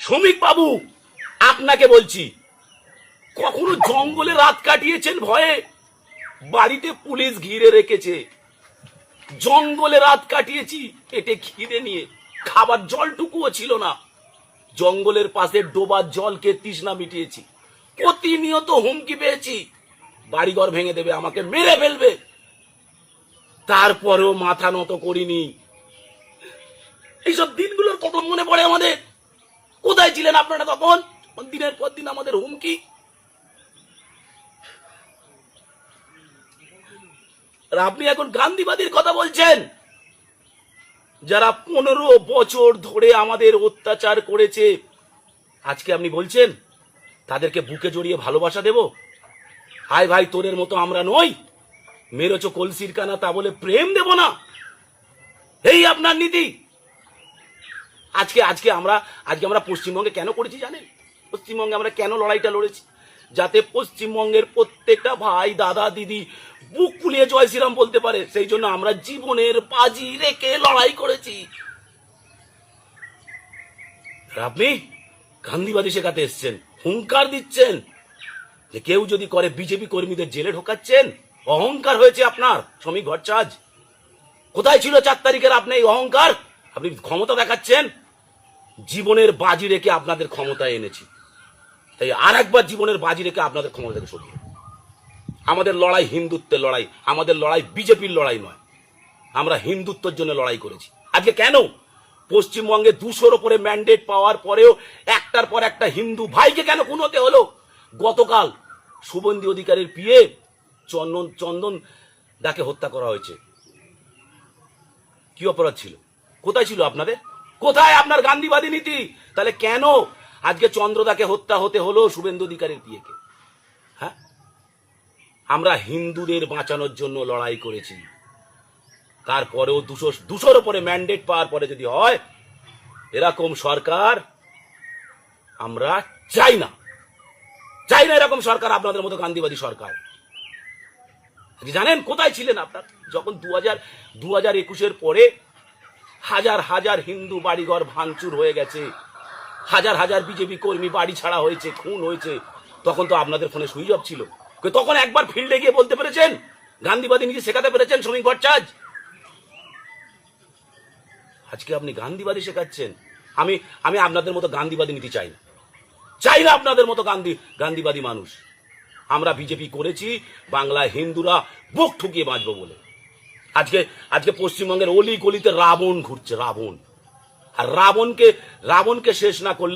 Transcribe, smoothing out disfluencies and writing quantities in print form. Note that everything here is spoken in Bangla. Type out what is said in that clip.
শ্রমিক বাবু, আপনাকে বলছি, কখনো জঙ্গলে রাত কাটিয়েছেন ভয়ে? বাড়িতে পুলিশ ঘিরে রেখেছে, জঙ্গলে রাত কাটিয়েছি পেটে খিদে নিয়ে, খাবার জলটুকুও ছিল না। জঙ্গলের পাশে ডোবার জলকে তৃষ্ণা মিটিয়েছি। প্রতিনিয়ত হুমকি পেয়েছি, বাড়িঘর ভেঙে দেবে, আমাকে মেরে ফেলবে। তারপরেও মাথা নত করিনি। এইসব দিনগুলোর কত মনে পড়ে আমাদের। কোথায় ছিলেন আপনারা তখন? দিনের পর দিন আমাদের হুমকি। আর আপনি এখন গান্ধীবাদীর কথা বলছেন, যারা 15 বছর ধরে আমাদের অত্যাচার করেছে। আজকে আপনি বলছেন তাদেরকে বুকে জড়িয়ে ভালোবাসা দেব? হায় ভাই, তোরের মতো আমরা নই, মেরেছ কলসির কানা তা বলে প্রেম দেব না? এই আপনার নীতি। আজকে আমরা পশ্চিমবঙ্গে কেন করেছি জানেন? পশ্চিমবঙ্গে আমরা কেন লড়াইটা লড়েছি? যাতে পশ্চিমবঙ্গের প্রত্যেকটা ভাই, দাদা, দিদি বুক ফুলিয়ে জয় শ্রীরাম বলতে পারে। সেই জন্য আমরা জীবনের বাজি রেখে লড়াই করেছি। আপনি গান্ধীবাদী শেখাতে এসছেন, হুঙ্কার দিচ্ছেন যে কেউ যদি করে বিজেপি কর্মীদের জেলে ঢোকাচ্ছেন। অহংকার হয়েছে আপনার, শ্রমিক ভট্টাচার্য। কোথায় ছিল 4 তারিখের আপনার এই অহংকার? আপনি ক্ষমতা দেখাচ্ছেন। জীবনের বাজি রেখে আপনাদের ক্ষমতায় এনেছি, তাই আর একবার জীবনের বাজি রেখে আপনাদের ক্ষমতা থেকে সরিয়ে। আমাদের লড়াই হিন্দুত্বের লড়াই, আমাদের লড়াই বিজেপির লড়াই নয়। আমরা হিন্দুত্বের জন্য লড়াই করেছি। আজকে কেন পশ্চিমবঙ্গে 200-র উপরে ম্যান্ডেট পাওয়ার পরেও একটার পর একটা হিন্দু ভাইকে কেন খুন হতে হলো? গতকাল শুভেন্দু অধিকারীর পিএ চন্দন দাকে হত্যা করা হয়েছে। কি অপরাধ ছিল? কোথায় ছিল আপনাদের? কোথায় আপনার গান্ধীবাদী নীতি? তাহলে কেন আজকে চন্দ্রদাকে হত্যা হতে হলো শুভেন্দু অধিকারীর পিএকে? হ্যাঁ, আমরা হিন্দুদের বাঁচানোর জন্য লড়াই করেছি। তারপরেও 200-র উপরে ম্যান্ডেট পাওয়ার পরে যদি হয় এরকম সরকার আমরা চাই না। এরকম সরকার, আপনাদের মতো গান্ধীবাদী সরকার। জানেন কোথায় ছিলেন আপনার যখন 2021-এর পরে হাজার হাজার হিন্দু বাড়িঘর ভাঙচুর হয়ে গেছে, হাজার হাজার বিজেপি কর্মী বাড়ি ছাড়া হয়েছে, খুন হয়েছে? তখন তো আপনাদের ফোনে সুইচ অফ ছিল। তখন একবার ফিল্ডে গিয়ে বলতে পেরেছেন? গান্ধীবাদী নিজে শেখাতে পেরেছেন শ্রমিক ভট্টাচার্য? আজকে আপনি গান্ধীবাদী শেখাচ্ছেন। আমি আপনাদের মতো গান্ধীবাদী নীতি চাই না আপনাদের মতো গান্ধীবাদী মানুষ। আমরা বিজেপি করেছি বাংলায় হিন্দুরা বুক ঠুকিয়ে বাঁচবো বলে। আজকে পশ্চিমবঙ্গের অলি গলিতে রাবণ ঘুরছে, রাবণ। আর রাবণকে শেষ না করলে